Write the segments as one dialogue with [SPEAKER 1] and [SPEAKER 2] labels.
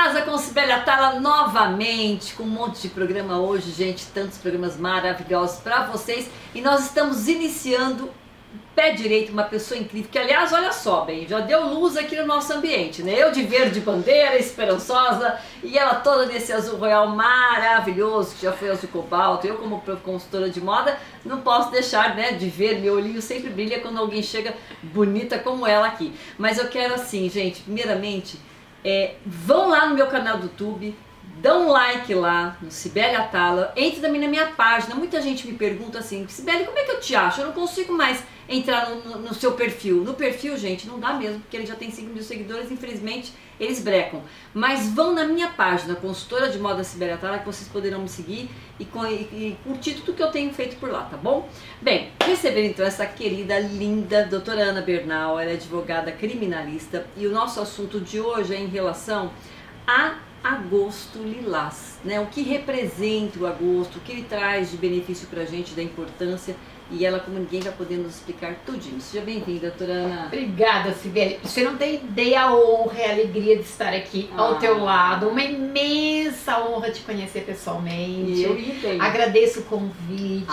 [SPEAKER 1] Casa com Cibele Atala novamente, com um monte de programa hoje, gente, tantos programas maravilhosos para vocês. E nós estamos iniciando pé direito, uma pessoa incrível, que aliás, olha só, bem, já deu luz aqui no nosso ambiente, né? Eu de verde bandeira, esperançosa, e ela toda nesse azul royal maravilhoso, que já foi azul cobalto. Eu como consultora de moda, não posso deixar, né, de ver, meu olhinho sempre brilha quando alguém chega bonita como ela aqui. Mas eu quero assim, gente, primeiramente, vão lá no meu canal do YouTube, dá um like lá no Cibele Atala, entre também na minha página. Muita gente me pergunta assim, Cibele, como é que eu te acho? Eu não consigo mais entrar no seu perfil. No perfil, gente, não dá mesmo, porque ele já tem 5 mil seguidores, infelizmente eles brecam. Mas vão na minha página, consultora de moda Cibele Atala, que vocês poderão me seguir e curtir tudo que eu tenho feito por lá, tá bom? Bem, receber então essa querida, linda doutora Ana Bernal, ela é advogada criminalista, e o nosso assunto de hoje é em relação a Agosto Lilás, né? O que representa o agosto, o que ele traz de benefício pra gente, da importância, e ela, como ninguém, vai poder nos explicar tudinho. Seja bem-vinda, doutora Ana.
[SPEAKER 2] Obrigada, Cibele. Você não tem ideia a honra e a alegria de estar aqui ao teu lado. Uma imensa honra te conhecer pessoalmente.
[SPEAKER 1] Eu entendo.
[SPEAKER 2] Agradeço o convite,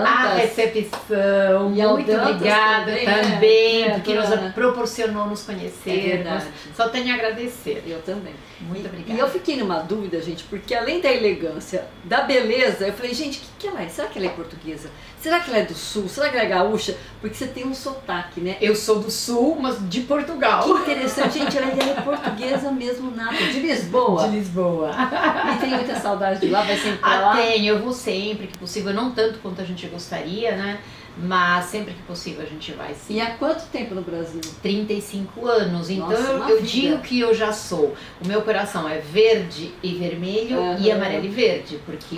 [SPEAKER 2] a recepção.
[SPEAKER 1] E
[SPEAKER 2] muito obrigada também, porque
[SPEAKER 1] doutora.
[SPEAKER 2] nos proporcionou nos conhecermos. Só tenho a agradecer.
[SPEAKER 1] Eu também.
[SPEAKER 2] Muito obrigada.
[SPEAKER 1] E eu fiquei numa dúvida, gente, porque além da elegância, da beleza, eu falei, gente, o que ela é? Será que ela é portuguesa? Será que ela é do sul? Será que ela é gaúcha? Porque você tem um sotaque, né?
[SPEAKER 2] Eu sou do sul, mas de Portugal.
[SPEAKER 1] Que interessante, gente, ela é portuguesa mesmo, nada. De Lisboa.
[SPEAKER 2] De Lisboa.
[SPEAKER 1] E tem muita saudade de lá, vai sempre pra lá?
[SPEAKER 2] Tenho, eu vou sempre que possível, não tanto quanto a gente gostaria, né? Mas sempre que possível a gente vai, sim.
[SPEAKER 1] E há quanto tempo no Brasil?
[SPEAKER 2] 35 anos, então
[SPEAKER 1] Nossa,
[SPEAKER 2] eu digo que eu já sou. O meu coração é verde e vermelho e amarelo e verde, porque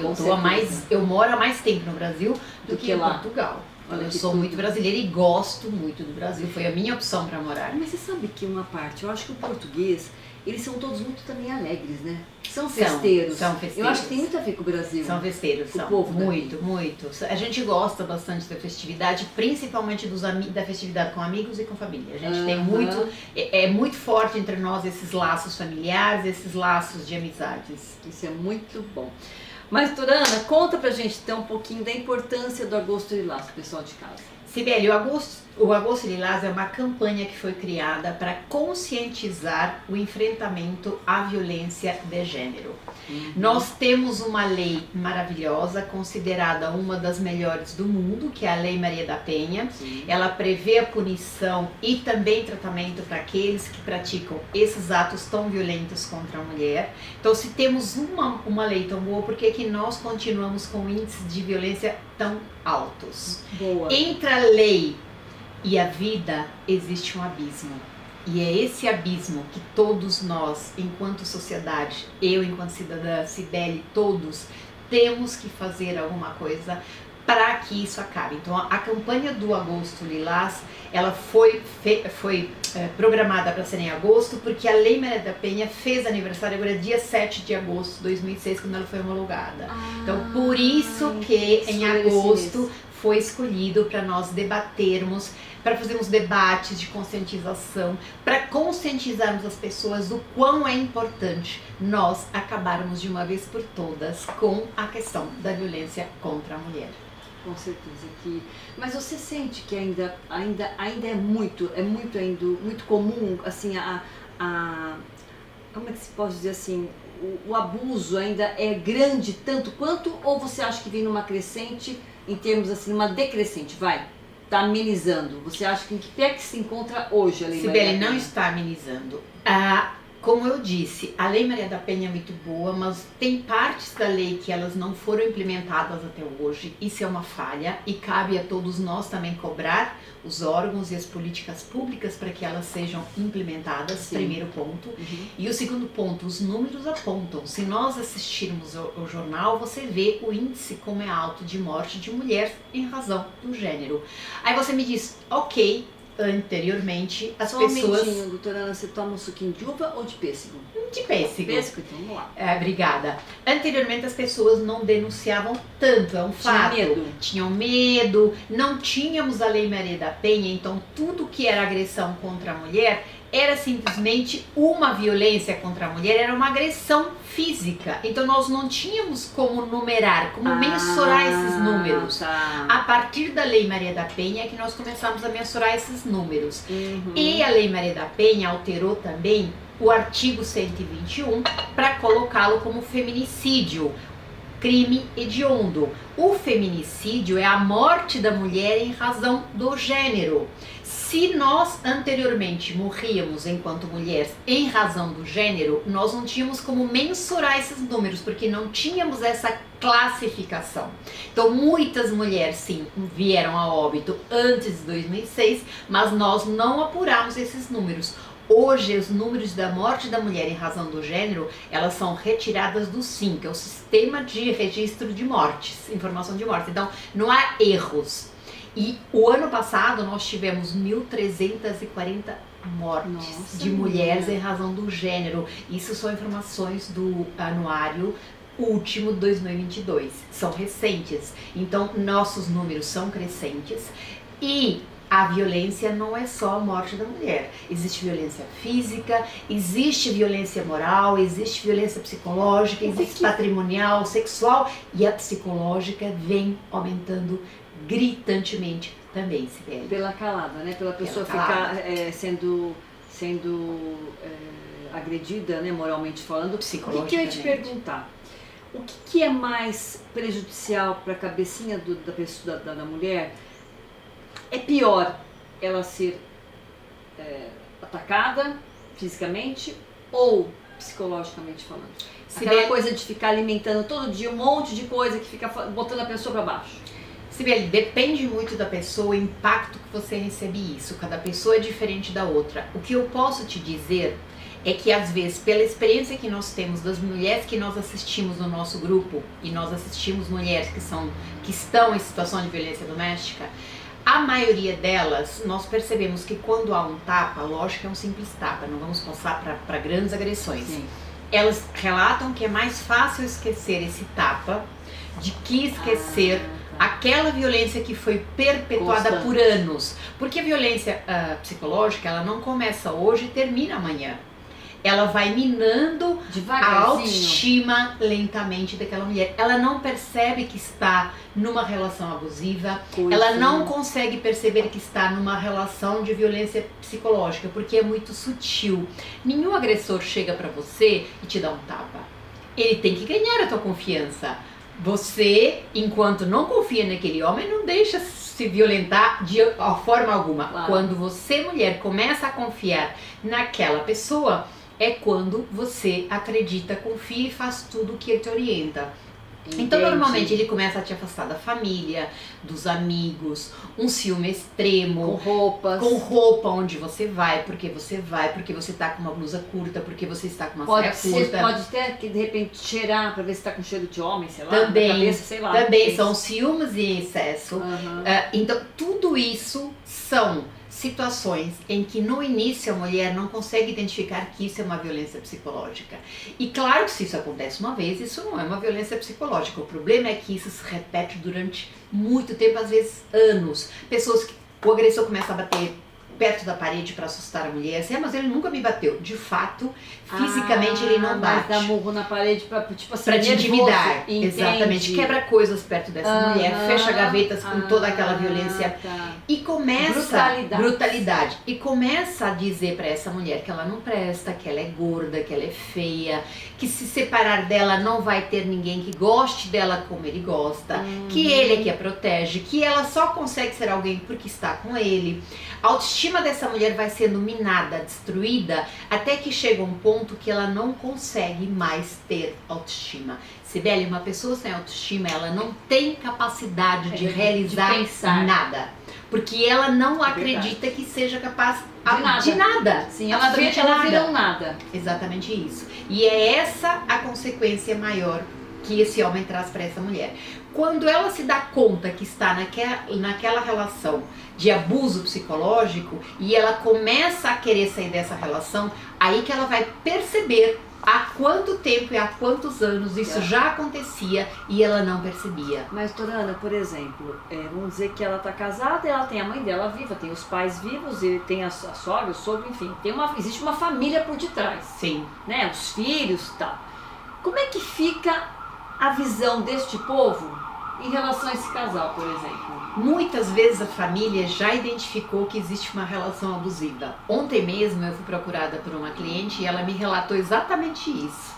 [SPEAKER 2] eu moro há mais tempo no Brasil do que em Portugal. Eu sou muito brasileira e gosto muito do Brasil, foi a minha opção para morar.
[SPEAKER 1] Mas você sabe que uma parte, eu acho que o português, eles são todos muito também alegres, né? São festeiros.
[SPEAKER 2] São festeiros.
[SPEAKER 1] Eu acho que tem muito a ver com o Brasil.
[SPEAKER 2] São festeiros,
[SPEAKER 1] o povo
[SPEAKER 2] muito, muito. A gente gosta bastante da festividade, principalmente da festividade com amigos e com família. A gente tem muito, é muito forte entre nós esses laços familiares, esses laços de amizades.
[SPEAKER 1] Isso é muito bom. Mas, doutora Ana, conta pra gente então um pouquinho da importância do Agosto Lilás, pessoal de casa.
[SPEAKER 2] Cibele, o Agosto Lilás é uma campanha que foi criada para conscientizar o enfrentamento à violência de gênero. Nós temos uma lei maravilhosa, considerada uma das melhores do mundo, que é a Lei Maria da Penha. Ela prevê a punição e também tratamento para aqueles que praticam esses atos tão violentos contra a mulher. Então, se temos uma lei tão boa, por que nós continuamos com índices de violência tão altos?
[SPEAKER 1] Boa.
[SPEAKER 2] Entre a lei e a vida existe um abismo. E é esse abismo que todos nós, enquanto sociedade, eu enquanto cidadã, Cibele, todos, temos que fazer alguma coisa para que isso acabe. Então a campanha do Agosto Lilás, ela foi programada para ser em agosto, porque a Lei Maria da Penha fez aniversário agora dia 7 de agosto de 2006, quando ela foi homologada. Então por isso que em agosto foi escolhido para nós debatermos, para fazermos debates de conscientização, para conscientizarmos as pessoas do quão é importante nós acabarmos de uma vez por todas com a questão da violência contra a mulher.
[SPEAKER 1] Com certeza que. Mas você sente que ainda é muito comum, assim, como é que se pode dizer assim, o abuso ainda é grande tanto quanto, ou você acha que vem numa crescente, em termos assim, uma decrescente, tá amenizando? Você acha que em que pé que se encontra hoje a Lei Maria da Penha?
[SPEAKER 2] Cibele, não está amenizando. Como eu disse, a Lei Maria da Penha é muito boa, mas tem partes da lei que elas não foram implementadas até hoje. Isso é uma falha e cabe a todos nós também cobrar os órgãos e as políticas públicas para que elas sejam implementadas, primeiro ponto. E o segundo ponto, os números apontam. Se nós assistirmos ao jornal, você vê o índice como é alto de morte de mulher em razão do gênero. Aí você me diz, ok, anteriormente as pessoas...
[SPEAKER 1] Doutora Ana, você toma um suquinho de uva ou de pêssego?
[SPEAKER 2] antipêssego.
[SPEAKER 1] Pêssego, então vamos lá.
[SPEAKER 2] Obrigada. Anteriormente as pessoas não denunciavam tanto, é um fato. Tinham medo, não tínhamos a Lei Maria da Penha, então tudo que era agressão contra a mulher era simplesmente uma violência contra a mulher, era uma agressão física. Então nós não tínhamos como numerar, como mensurar esses números.
[SPEAKER 1] Tá.
[SPEAKER 2] A partir da Lei Maria da Penha é que nós começamos a mensurar esses números. E a Lei Maria da Penha alterou também o artigo 121 para colocá-lo como feminicídio, crime hediondo. O feminicídio é a morte da mulher em razão do gênero. Se nós anteriormente morríamos enquanto mulheres em razão do gênero, nós não tínhamos como mensurar esses números, porque não tínhamos essa classificação. Então muitas mulheres sim vieram a óbito antes de 2006, mas nós não apuramos esses números. Hoje, os números da morte da mulher em razão do gênero, elas são retiradas do SIM, que é o Sistema de Registro de Mortes, Informação de Mortes. Então, não há erros. E o ano passado, nós tivemos 1.340 mortes de mulheres em razão do gênero. Isso são informações do anuário último 2022. São recentes. Então, nossos números são crescentes. E a violência não é só a morte da mulher. Existe violência física, existe violência moral, existe violência psicológica, existe patrimonial, sexual, e a psicológica vem aumentando gritantemente também, Sibeli.
[SPEAKER 1] Pela calada, né? Pela pessoa ficar sendo agredida, né, moralmente falando. O que eu ia te perguntar? O que é mais prejudicial para a cabecinha da pessoa, da mulher? É pior ela ser atacada fisicamente ou psicologicamente falando? Aquela coisa de ficar alimentando todo dia um monte de coisa que fica botando a pessoa para baixo.
[SPEAKER 2] Sibeli, depende muito da pessoa, o impacto que você recebe isso. Cada pessoa é diferente da outra. O que eu posso te dizer é que às vezes, pela experiência que nós temos das mulheres que nós assistimos no nosso grupo, e nós assistimos mulheres que estão em situação de violência doméstica, a maioria delas, nós percebemos que quando há um tapa, lógico que é um simples tapa, não vamos passar para grandes agressões. Sim. Elas relatam que é mais fácil esquecer esse tapa de que esquecer aquela violência que foi perpetuada por anos. Porque a violência psicológica, ela não começa hoje e termina amanhã. Ela vai minando a autoestima lentamente daquela mulher. Ela não percebe que está numa relação abusiva, ela não consegue perceber que está numa relação de violência psicológica, porque é muito sutil. Nenhum agressor chega pra você e te dá um tapa. Ele tem que ganhar a tua confiança. Você, enquanto não confia naquele homem, não deixa se violentar de forma alguma. Claro. Quando você, mulher, começa a confiar naquela pessoa, é quando você acredita, confia e faz tudo o que ele te orienta. Entendi. Então, normalmente, ele começa a te afastar da família, dos amigos, um ciúme extremo. Com roupa onde você vai, porque você tá com uma blusa curta, porque você está com uma saia curta.
[SPEAKER 1] Pode até, de repente, cheirar pra ver se tá com cheiro de homem, sei lá,
[SPEAKER 2] também,
[SPEAKER 1] na cabeça, sei lá.
[SPEAKER 2] Também são ciúmes em excesso. Então, tudo isso são situações em que no início a mulher não consegue identificar que isso é uma violência psicológica. E claro que se isso acontece uma vez, isso não é uma violência psicológica. O problema é que isso se repete durante muito tempo, às vezes anos. Pessoas que o agressor começa a bater perto da parede para assustar a mulher, assim, mas ele nunca me bateu. De fato, fisicamente ele não bate.
[SPEAKER 1] Mas dá murro na parede para tipo assim,
[SPEAKER 2] pra te intimidar. Exatamente. Quebra coisas perto dessa mulher, fecha gavetas com toda aquela violência e começa brutalidade. E começa a dizer para essa mulher que ela não presta, que ela é gorda, que ela é feia, que se separar dela não vai ter ninguém que goste dela como ele gosta, que ele é que a protege, que ela só consegue ser alguém porque está com ele. A autoestima dessa mulher vai sendo minada, destruída, até que chega um ponto que ela não consegue mais ter autoestima. Sibeli, uma pessoa sem autoestima, ela não tem capacidade de realizar nada. Porque ela não acredita que seja capaz de nada.
[SPEAKER 1] Sim, ela vira um nada.
[SPEAKER 2] Exatamente isso. E é essa a consequência maior que esse homem traz para essa mulher. Quando ela se dá conta que está naquela relação de abuso psicológico e ela começa a querer sair dessa relação, aí que ela vai perceber há quanto tempo e há quantos anos isso já acontecia e ela não percebia.
[SPEAKER 1] Mas, Torana, por exemplo, vamos dizer que ela está casada, ela tem a mãe dela viva, tem os pais vivos, e tem a sogra, o sogro, enfim, existe uma família por detrás.
[SPEAKER 2] Sim.
[SPEAKER 1] Né? Os filhos e tal. Como é que fica a visão deste povo em relação a esse casal, por exemplo?
[SPEAKER 2] Muitas vezes a família já identificou que existe uma relação abusiva. Ontem mesmo eu fui procurada por uma cliente e ela me relatou exatamente isso.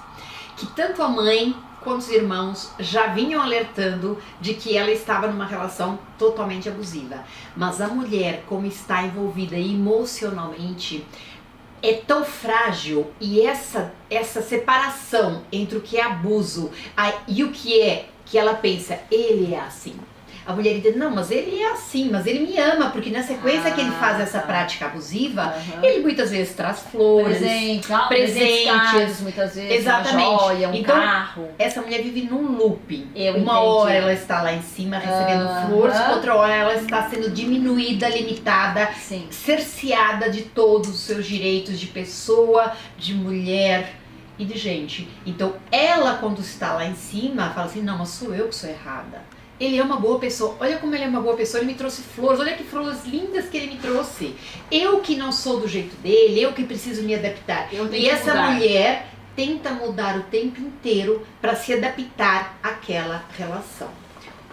[SPEAKER 2] Que tanto a mãe quanto os irmãos já vinham alertando de que ela estava numa relação totalmente abusiva. Mas a mulher, como está envolvida emocionalmente, é tão frágil, e essa separação entre o que é abuso e o que é que ela pensa, ele é assim. A mulher diz, não, mas ele é assim, mas ele me ama, porque na sequência que ele faz essa prática abusiva, ele muitas vezes traz flores, presentes,
[SPEAKER 1] muitas vezes,
[SPEAKER 2] exatamente,
[SPEAKER 1] uma joia, um
[SPEAKER 2] então,
[SPEAKER 1] carro.
[SPEAKER 2] Essa mulher vive num looping.
[SPEAKER 1] Uma
[SPEAKER 2] hora ela está lá em cima recebendo flores, outra hora ela está sendo diminuída, limitada, cerceada de todos os seus direitos de pessoa, de mulher e de gente. Então ela, quando está lá em cima, fala assim, não, mas sou eu que sou errada. Ele é uma boa pessoa, olha como ele é uma boa pessoa, ele me trouxe flores, olha que flores lindas que ele me trouxe. Eu que não sou do jeito dele, eu que preciso me adaptar. E essa mulher tenta mudar o tempo inteiro para se adaptar àquela relação.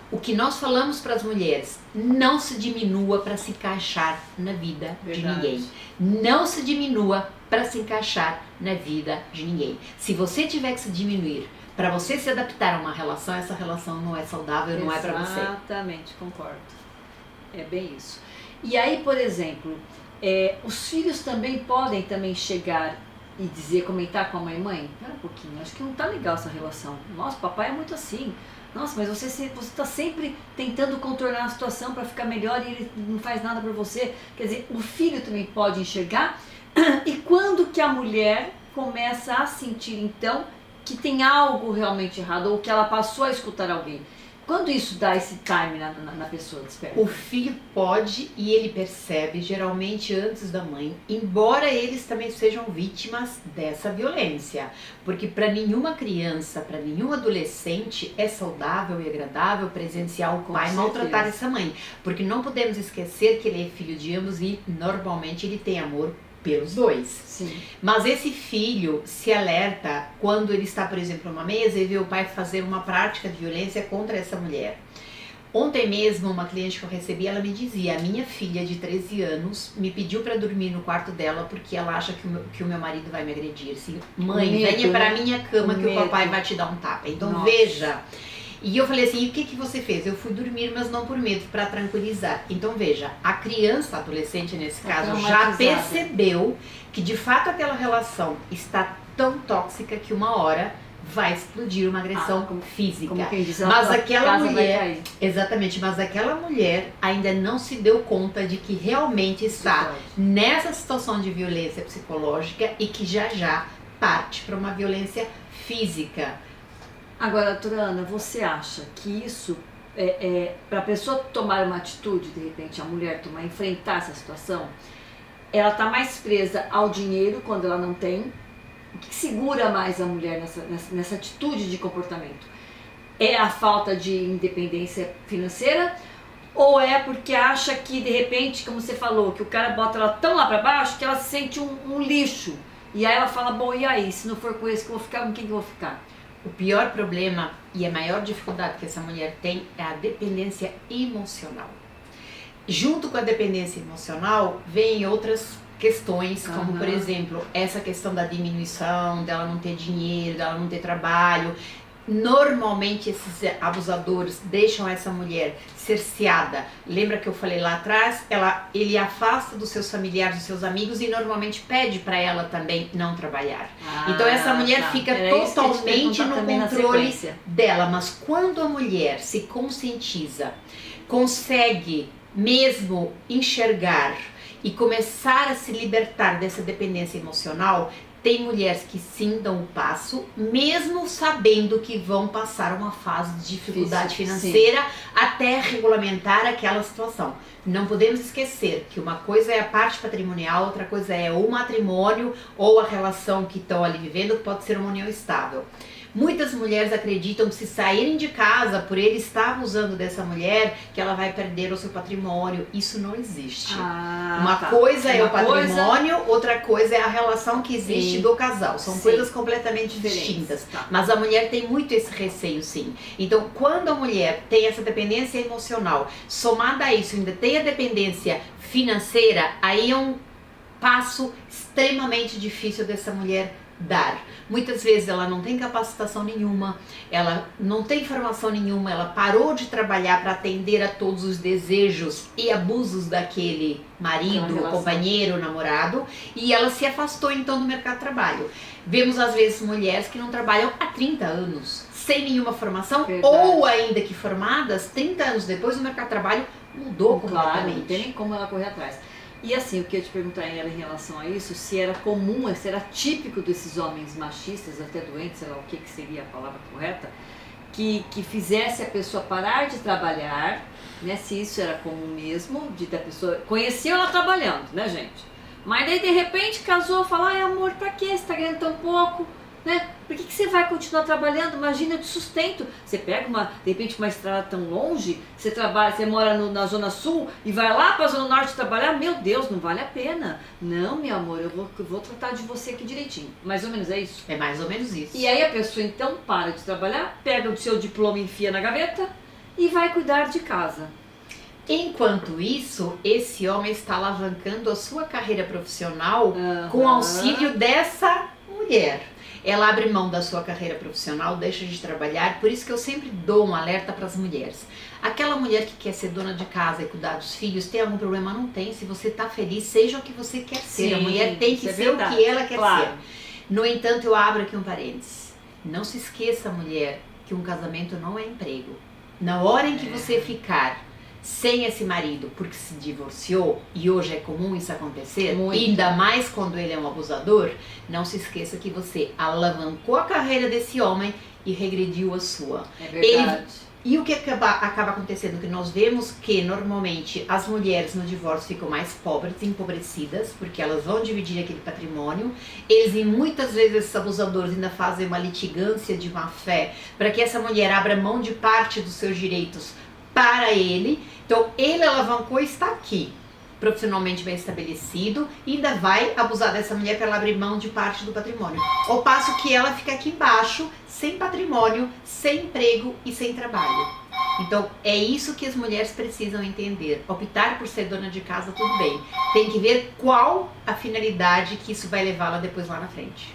[SPEAKER 2] O que nós falamos para as mulheres, não se diminua para se encaixar na vida de ninguém. Não se diminua para se encaixar na vida de ninguém. Se você tiver que se diminuir para você se adaptar a uma relação, essa relação não é saudável, não é para você.
[SPEAKER 1] Exatamente, concordo. É bem isso. E aí, por exemplo, os filhos também podem chegar e dizer, comentar com a mãe, espera um pouquinho, acho que não tá legal essa relação. Nossa, papai é muito assim. Nossa, mas você está sempre tentando contornar a situação para ficar melhor e ele não faz nada para você. Quer dizer, o filho também pode enxergar. E quando que a mulher começa a sentir, então, que tem algo realmente errado ou que ela passou a escutar alguém? Quando isso dá esse time na pessoa desperta?
[SPEAKER 2] O filho pode e ele percebe, geralmente antes da mãe, embora eles também sejam vítimas dessa violência. Porque para nenhuma criança, para nenhum adolescente é saudável e agradável presenciar o pai maltratar essa mãe. Porque não podemos esquecer que ele é filho de ambos e normalmente ele tem amor pelos dois.
[SPEAKER 1] Sim.
[SPEAKER 2] Mas esse filho se alerta quando ele está, por exemplo, numa mesa e vê o pai fazer uma prática de violência contra essa mulher. Ontem mesmo, uma cliente que eu recebi, ela me dizia, a minha filha de 13 anos me pediu para dormir no quarto dela porque ela acha que o meu marido vai me agredir. Assim, mãe, venha para a minha cama que o papai vai te dar um tapa. Então veja. E eu falei assim, e o que você fez? Eu fui dormir, mas não por medo, para tranquilizar. Então veja, a criança, a adolescente nesse caso, já percebeu que de fato aquela relação está tão tóxica que uma hora vai explodir uma agressão física.
[SPEAKER 1] Como quem diz,
[SPEAKER 2] mas aquela mulher, exatamente, mas aquela mulher ainda não se deu conta de que realmente está nessa situação de violência psicológica e que já parte para uma violência física.
[SPEAKER 1] Agora, Turana, você acha que isso, para a pessoa tomar uma atitude, de repente, a mulher enfrentar essa situação, ela está mais presa ao dinheiro quando ela não tem? O que segura mais a mulher nessa atitude de comportamento? É a falta de independência financeira? Ou é porque acha que, de repente, como você falou, que o cara bota ela tão lá para baixo que ela se sente um lixo? E aí ela fala, bom, e aí? Se não for com esse que eu vou ficar, com quem que eu vou ficar?
[SPEAKER 2] O pior problema e a maior dificuldade que essa mulher tem é a dependência emocional. Junto com a dependência emocional, vem outras questões, como por exemplo, essa questão da diminuição, dela não ter dinheiro, dela não ter trabalho. Normalmente esses abusadores deixam essa mulher cerceada. Lembra que eu falei lá atrás? Ele afasta dos seus familiares, dos seus amigos e normalmente pede para ela também não trabalhar. Então essa mulher fica totalmente no controle dela. Mas quando a mulher se conscientiza, consegue mesmo enxergar e começar a se libertar dessa dependência emocional, tem mulheres que sim dão o passo, mesmo sabendo que vão passar uma fase de dificuldade financeira até regulamentar aquela situação. Não podemos esquecer que uma coisa é a parte patrimonial, outra coisa é o matrimônio ou a relação que estão ali vivendo, que pode ser uma união estável. Muitas mulheres acreditam que se saírem de casa por ele estar abusando dessa mulher, que ela vai perder o seu patrimônio. Isso não existe. Uma coisa é o patrimônio, outra coisa é a relação que existe do casal. São coisas completamente distintas. Mas a mulher tem muito esse receio, sim. Então, quando a mulher tem essa dependência emocional, somada a isso, ainda tem a dependência financeira, aí é um passo extremamente difícil dessa mulher dar. Muitas vezes ela não tem capacitação nenhuma, ela não tem formação nenhuma, ela parou de trabalhar para atender a todos os desejos e abusos daquele marido, companheiro, namorado, e ela se afastou então do mercado de trabalho. Vemos às vezes mulheres que não trabalham há 30 anos, sem nenhuma formação, ou ainda que formadas, 30 anos depois o mercado de trabalho mudou completamente.
[SPEAKER 1] Não tem nem como ela correr atrás. E assim, eu queria te perguntar em relação a isso, se era comum, se era típico desses homens machistas, até doentes, sei lá o que seria a palavra correta, que fizesse a pessoa parar de trabalhar, né? Se isso era comum mesmo, da pessoa conheceu ela trabalhando, né, gente? Mas daí de repente casou, fala, ai amor, pra que você tá ganhando tão pouco? Né? Por que você vai continuar trabalhando? Imagina de sustento. Você pega de repente uma estrada tão longe, você trabalha, você mora na Zona Sul e vai lá para a Zona Norte trabalhar, meu Deus, não vale a pena. Não, meu amor, eu vou tratar de você aqui direitinho. Mais ou menos é isso?
[SPEAKER 2] É mais ou menos isso.
[SPEAKER 1] E aí a pessoa então para de trabalhar, pega o seu diploma, enfia na gaveta e vai cuidar de casa.
[SPEAKER 2] Enquanto isso, esse homem está alavancando a sua carreira profissional com o auxílio dessa mulher. Ela abre mão da sua carreira profissional, deixa de trabalhar, por isso que eu sempre dou um alerta para as mulheres. Aquela mulher que quer ser dona de casa e cuidar dos filhos, tem algum problema? Não tem. Se você está feliz, seja o que você quer ser.
[SPEAKER 1] Sim,
[SPEAKER 2] a mulher tem que ser o que ela quer ser. No entanto, eu abro aqui um parênteses. Não se esqueça, mulher, que um casamento não é emprego. Na hora em que você ficar sem esse marido porque se divorciou, e hoje é comum isso acontecer, ainda mais quando ele é um abusador, não se esqueça que você alavancou a carreira desse homem e regrediu a sua.
[SPEAKER 1] É verdade.
[SPEAKER 2] E o que acaba acontecendo? Que nós vemos que normalmente as mulheres no divórcio ficam mais pobres, empobrecidas, porque elas vão dividir aquele patrimônio. Eles, e muitas vezes esses abusadores ainda fazem uma litigância de má fé para que essa mulher abra mão de parte dos seus direitos para ele. Então ele alavancou e está aqui, profissionalmente bem estabelecido, e ainda vai abusar dessa mulher para ela abrir mão de parte do patrimônio. Ao passo que ela fica aqui embaixo, sem patrimônio, sem emprego e sem trabalho. Então é isso que as mulheres precisam entender. Optar por ser dona de casa, tudo bem. Tem que ver qual a finalidade que isso vai levá-la depois lá na frente.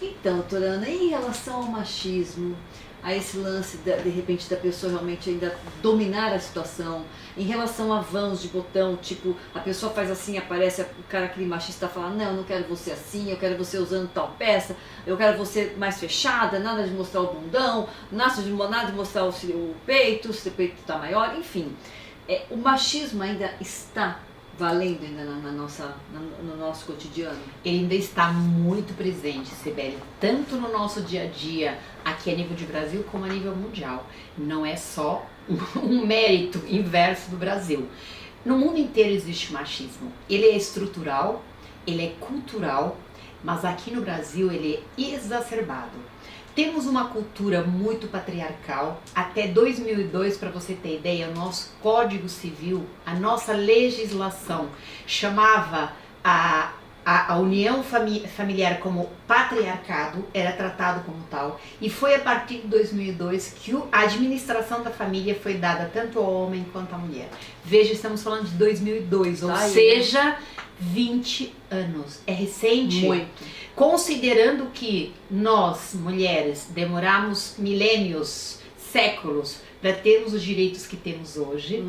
[SPEAKER 1] Então, doutora Ana, em relação ao machismo, a esse lance de repente da pessoa realmente ainda dominar a situação, em relação a vãos de botão, tipo, a pessoa faz assim, aparece o cara, aquele machista, fala, não, eu não quero você assim, eu quero você usando tal peça, eu quero você mais fechada, nada de mostrar o bundão, nada de mostrar o peito, se o peito está maior, enfim. O machismo ainda está valendo ainda no nosso cotidiano?
[SPEAKER 2] Ele ainda está muito presente, Sibeli, tanto no nosso dia a dia, aqui a nível de Brasil, como a nível mundial. Não é só um mérito inverso do Brasil. No mundo inteiro existe machismo. Ele é estrutural, ele é cultural, mas aqui no Brasil ele é exacerbado. Temos uma cultura muito patriarcal. Até 2002, para você ter ideia, o nosso Código Civil, a nossa legislação chamava a união familiar como patriarcado, era tratado como tal. E foi a partir de 2002 que a administração da família foi dada tanto ao homem quanto à mulher. Veja, estamos falando de 2002, ou seja, 20 anos. É recente?
[SPEAKER 1] Muito.
[SPEAKER 2] Considerando que nós, mulheres, demoramos milênios, séculos, para termos os direitos que temos hoje.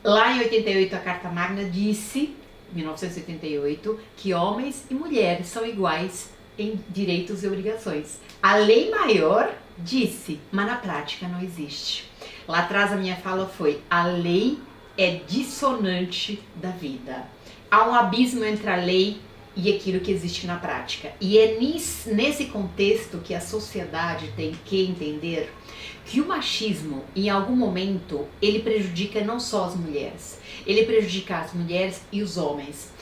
[SPEAKER 2] Lá em 88 a Carta Magna disse, 1988, que homens e mulheres são iguais em direitos e obrigações. A lei maior disse, mas na prática não existe. Lá atrás a minha fala foi, a lei é dissonante da vida. há um abismo entre a lei e aquilo que existe na prática. E é nesse contexto que a sociedade tem que entender que o machismo, em algum momento, ele prejudica não só as mulheres, ele prejudica as mulheres e os homens.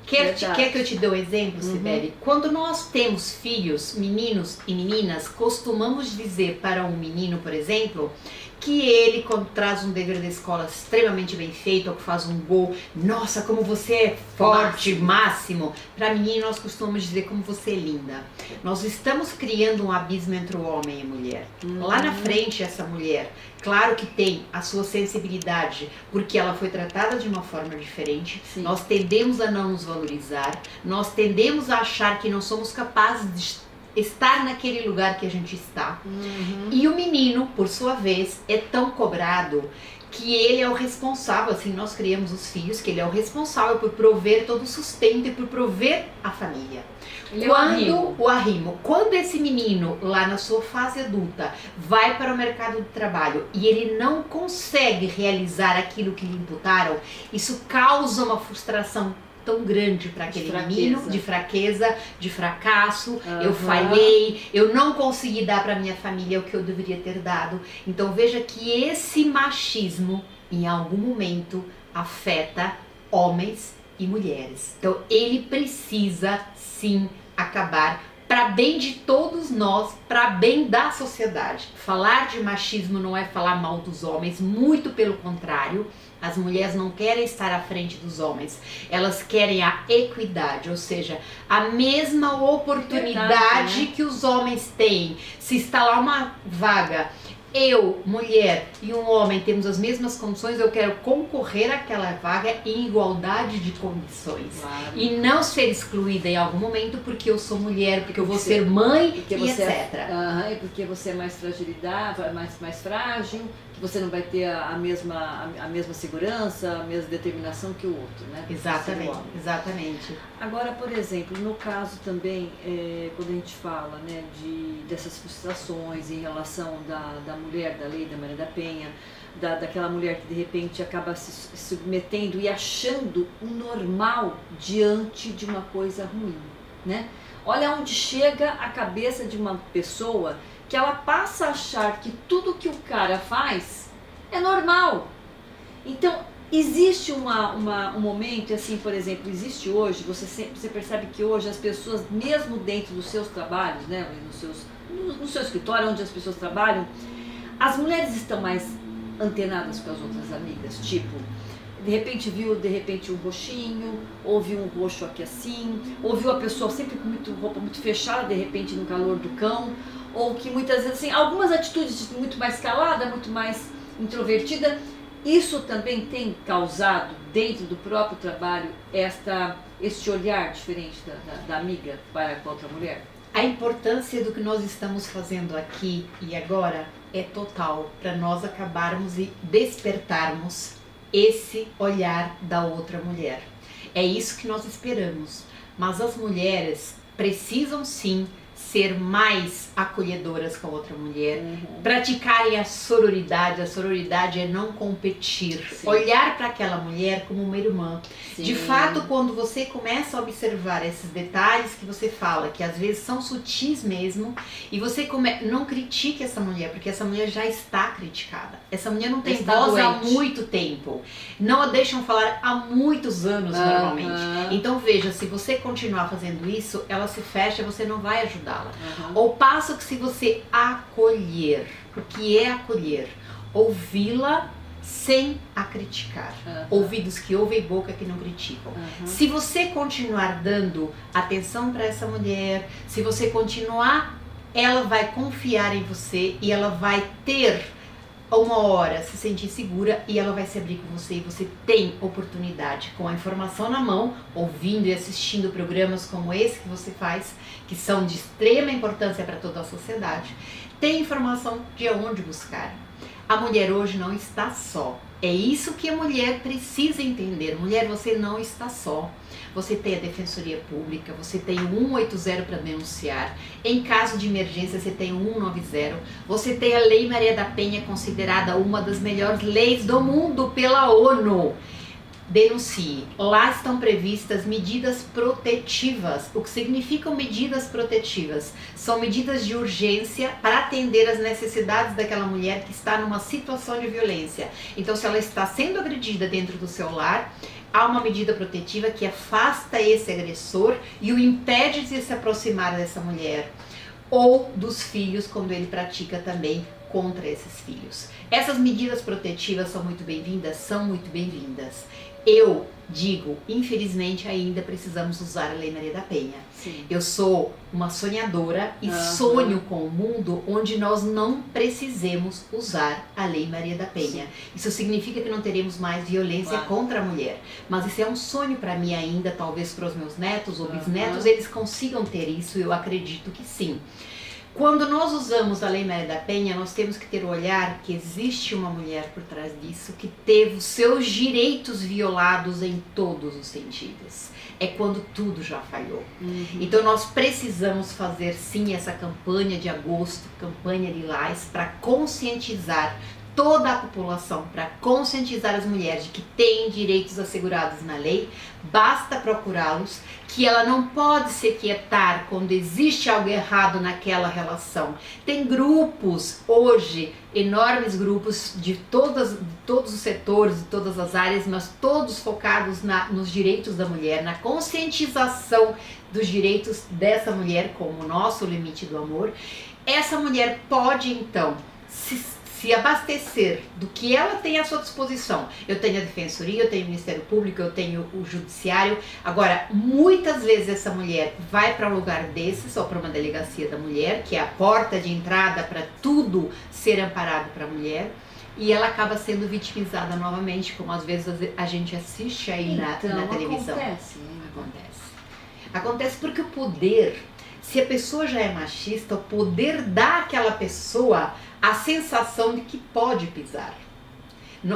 [SPEAKER 2] Quer que eu te dê um exemplo, Cibele? Quando nós temos filhos, meninos e meninas, costumamos dizer para um menino, por exemplo, que ele, quando traz um dever da escola extremamente bem feito, ou que faz um gol, nossa, como você é forte, máximo. Para menino, nós costumamos dizer como você é linda. Nós estamos criando um abismo entre o homem e a mulher. Lá na frente, essa mulher, claro que tem a sua sensibilidade, porque ela foi tratada de uma forma diferente. Sim. Nós tendemos a não nos valorizar, nós tendemos a achar que não somos capazes de estar naquele lugar que a gente está. E o menino, por sua vez, é tão cobrado que ele é o responsável, assim, nós criamos os filhos, que ele é o responsável por prover todo o sustento e por prover a família. O arrimo. Quando esse menino, lá na sua fase adulta, vai para o mercado de trabalho e ele não consegue realizar aquilo que lhe imputaram, isso causa uma frustração tão grande para aquele menino, de fraqueza, de fracasso. Eu falhei, eu não consegui dar para minha família o que eu deveria ter dado. Então veja que esse machismo em algum momento afeta homens e mulheres. Então ele precisa sim acabar para bem de todos nós, para bem da sociedade. Falar de machismo não é falar mal dos homens, muito pelo contrário. As mulheres não querem estar à frente dos homens, elas querem a equidade, ou seja, a mesma oportunidade que os homens têm. Se está lá uma vaga, eu, mulher e um homem temos as mesmas condições, eu quero concorrer àquela vaga em igualdade de condições. Claro. E não ser excluída em algum momento porque eu sou mulher, porque eu vou ser mãe e etc.
[SPEAKER 1] E porque você é mais fragilidade, mais frágil, que você não vai ter a mesma segurança, a mesma determinação que o outro, né?
[SPEAKER 2] Exatamente.
[SPEAKER 1] Agora, por exemplo, no caso também, quando a gente fala, né, dessas frustrações em relação da mulher, da lei da Maria da Penha, daquela mulher que de repente acaba se submetendo e achando o normal diante de uma coisa ruim, né? Olha onde chega a cabeça de uma pessoa que ela passa a achar que tudo que o cara faz é normal. Então, existe um momento, assim, por exemplo, existe hoje, você percebe que hoje as pessoas, mesmo dentro dos seus trabalhos, né, no seu escritório, onde as pessoas trabalham, as mulheres estão mais antenadas com as outras amigas, tipo, de repente viu um roxinho, ou viu um roxo aqui assim, ou viu a pessoa sempre com roupa muito fechada, de repente no calor do cão, ou que muitas vezes, assim, algumas atitudes muito mais calada, muito mais introvertida. Isso também tem causado dentro do próprio trabalho este olhar diferente da amiga para com a outra mulher?
[SPEAKER 2] A importância do que nós estamos fazendo aqui e agora é total para nós acabarmos e despertarmos esse olhar da outra mulher. É isso que nós esperamos, mas as mulheres precisam sim ser mais acolhedoras com a outra mulher, praticarem a sororidade. A sororidade é não competir, olhar para aquela mulher como uma irmã. Sim. De fato, quando você começa a observar esses detalhes que você fala, que às vezes são sutis mesmo, e você não critique essa mulher, porque essa mulher já está criticada. Essa mulher não tem voz há muito tempo. Não a deixam falar há muitos anos normalmente. Então veja, se você continuar fazendo isso, ela se fecha, você não vai ajudá-la. Ao passo que se você acolher, o que é acolher? Ouvi-la sem a criticar. Ouvidos que ouvem, boca que não criticam. Se você continuar dando atenção para essa mulher, se você continuar, ela vai confiar em você e ela vai ter uma hora se sentir segura e ela vai se abrir com você, e você tem oportunidade, com a informação na mão, ouvindo e assistindo programas como esse que você faz, que são de extrema importância para toda a sociedade, tem informação de onde buscar. A mulher hoje não está só. É isso que a mulher precisa entender. Mulher, você não está só. Você tem a Defensoria Pública, você tem o 180 para denunciar. Em caso de emergência, você tem o 190. Você tem a Lei Maria da Penha, considerada uma das melhores leis do mundo pela ONU. denuncie. Lá estão previstas medidas protetivas. O que significam medidas protetivas? São medidas de urgência para atender às necessidades daquela mulher que está numa situação de violência. Então, se ela está sendo agredida dentro do seu lar, há uma medida protetiva que afasta esse agressor e o impede de se aproximar dessa mulher ou dos filhos, quando ele pratica também contra esses filhos. Essas medidas protetivas são muito bem-vindas? São muito bem-vindas. Eu digo, infelizmente ainda precisamos usar a Lei Maria da Penha.
[SPEAKER 1] Sim.
[SPEAKER 2] Eu sou uma sonhadora e sonho com um mundo onde nós não precisemos usar a Lei Maria da Penha. Sim. Isso significa que não teremos mais violência contra a mulher. Mas isso é um sonho para mim ainda, talvez para os meus netos ou bisnetos, eles consigam ter isso, eu acredito que sim. Quando nós usamos a Lei Maria da Penha, nós temos que ter o olhar que existe uma mulher por trás disso que teve os seus direitos violados em todos os sentidos. É quando tudo já falhou. Então nós precisamos fazer sim essa campanha de agosto, campanha Lilás, para conscientizar toda a população, para conscientizar as mulheres de que têm direitos assegurados na lei, basta procurá-los, que ela não pode se quietar quando existe algo errado naquela relação. Tem grupos hoje, enormes grupos de todos os setores, de todas as áreas, mas todos focados nos direitos da mulher, na conscientização dos direitos dessa mulher como o nosso limite do amor. Essa mulher pode então se abastecer do que ela tem à sua disposição. Eu tenho a Defensoria, eu tenho o Ministério Público, eu tenho o Judiciário. Agora, muitas vezes essa mulher vai para um lugar desses, ou para uma delegacia da mulher, que é a porta de entrada para tudo ser amparado para a mulher, e ela acaba sendo vitimizada novamente, como às vezes a gente assiste aí na televisão. Acontece porque o poder, se a pessoa já é machista, o poder dá àquela pessoa a sensação de que pode pisar.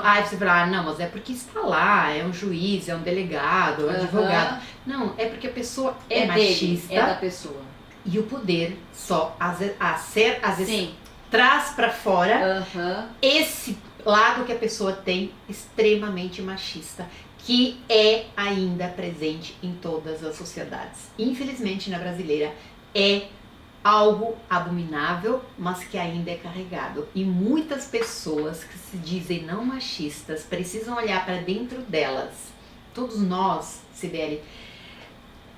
[SPEAKER 2] Aí você fala, não, mas é porque está lá, é um juiz, é um delegado, é um advogado. Não, é porque a pessoa é machista.
[SPEAKER 1] É da pessoa.
[SPEAKER 2] E o poder só, às vezes, traz para fora esse lado que a pessoa tem extremamente machista, que é ainda presente em todas as sociedades. Infelizmente, na brasileira, é algo abominável, mas que ainda é carregado. E muitas pessoas que se dizem não machistas precisam olhar para dentro delas. Todos nós, Sibeli,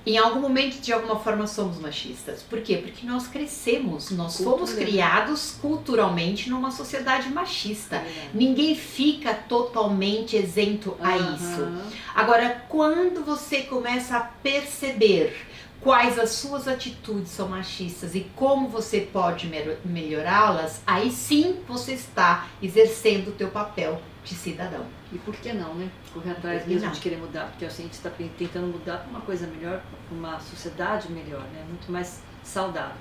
[SPEAKER 2] em algum momento, de alguma forma, somos machistas. Por quê? Porque nós crescemos, nós fomos criados culturalmente numa sociedade machista. Ninguém fica totalmente isento a isso. Agora, quando você começa a perceber quais as suas atitudes são machistas e como você pode melhorá-las, aí sim você está exercendo o teu papel de cidadão.
[SPEAKER 1] E por que não, né? Correr atrás mesmo de querer mudar, porque assim, a gente está tentando mudar para uma coisa melhor, para uma sociedade melhor, né? Muito mais saudável.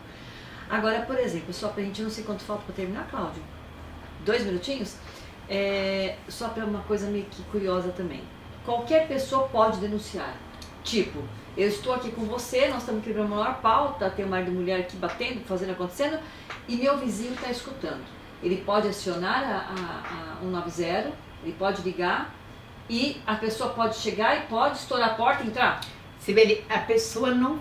[SPEAKER 1] Agora, por exemplo, só para a gente, não sei quanto falta para terminar, Cláudio, 2 minutinhos, só para uma coisa meio que curiosa também. Qualquer pessoa pode denunciar, tipo, eu estou aqui com você, nós estamos quebrando a maior pauta, tem um marido e mulher aqui batendo, fazendo, acontecendo, e meu vizinho está escutando. Ele pode acionar a 190, ele pode ligar, e a pessoa pode chegar e pode estourar a porta e entrar.
[SPEAKER 2] Sibeli, a pessoa não...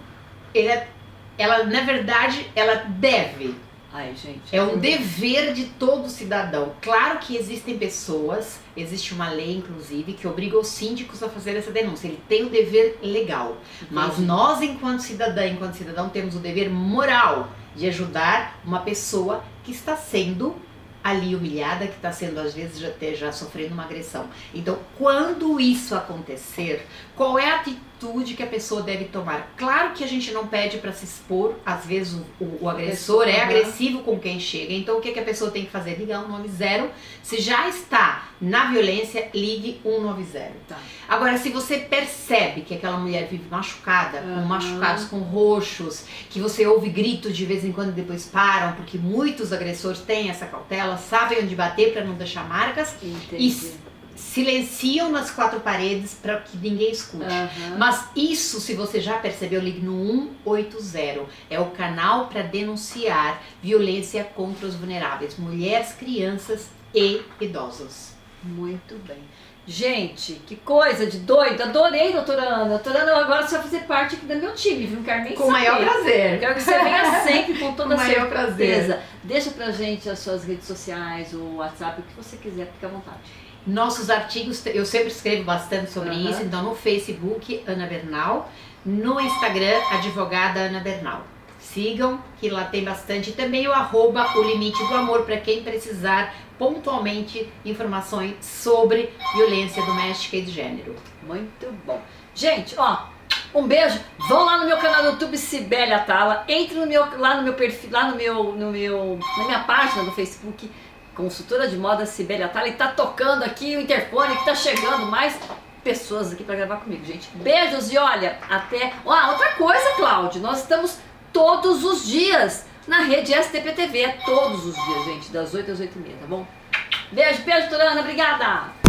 [SPEAKER 2] Ela, na verdade, ela deve.
[SPEAKER 1] Ai, gente.
[SPEAKER 2] É um dever de todo cidadão. Claro que existem pessoas, existe uma lei, inclusive, que obriga os síndicos a fazer essa denúncia. Ele tem o dever legal. Mas nós, enquanto cidadão, temos o dever moral de ajudar uma pessoa que está sendo ali humilhada, que está sendo, às vezes, já sofrendo uma agressão. Então, quando isso acontecer, qual é a atitude que a pessoa deve tomar? Claro que a gente não pede para se expor, às vezes o agressor é agressivo com quem chega, então o que a pessoa tem que fazer? Ligar 190, se já está na violência, ligue 190.
[SPEAKER 1] Tá.
[SPEAKER 2] Agora, se você percebe que aquela mulher vive machucada, com machucados com roxos, que você ouve gritos de vez em quando e depois param, porque muitos agressores têm essa cautela, sabem onde bater para não deixar marcas, e silenciam nas 4 paredes para que ninguém escute. Mas isso, se você já percebeu, ligue no 180. É o canal para denunciar violência contra os vulneráveis, mulheres, crianças e idosos.
[SPEAKER 1] Muito bem. Gente, que coisa de doido. Adorei, doutora Ana. Doutora Ana, agora você vai fazer parte aqui do meu time, viu? Não quero nem
[SPEAKER 2] Com o
[SPEAKER 1] saber.
[SPEAKER 2] maior prazer.
[SPEAKER 1] Eu quero que você venha sempre com toda
[SPEAKER 2] Com o maior
[SPEAKER 1] certeza.
[SPEAKER 2] prazer.
[SPEAKER 1] Deixa pra gente as suas redes sociais, o WhatsApp, o que você quiser, fica à vontade.
[SPEAKER 2] Nossos artigos, eu sempre escrevo bastante sobre isso, então no Facebook, Ana Bernal, no Instagram, Advogada Ana Bernal. Sigam, que lá tem bastante. E também o limite do amor, para quem precisar pontualmente informações sobre violência doméstica e de gênero.
[SPEAKER 1] Muito bom. Gente, ó, um beijo. Vão lá no meu canal do YouTube, Cibele Atala. Entre lá no meu perfil, lá na minha página do Facebook, Consultora de Moda Cibele Atala. E tá tocando aqui o interfone que tá chegando mais pessoas aqui para gravar comigo, gente. Beijos e olha, até... outra coisa, Cláudio, nós estamos todos os dias na rede STPTV, todos os dias, gente, das 8 às 8h30, tá bom? Beijo, doutora Ana, obrigada!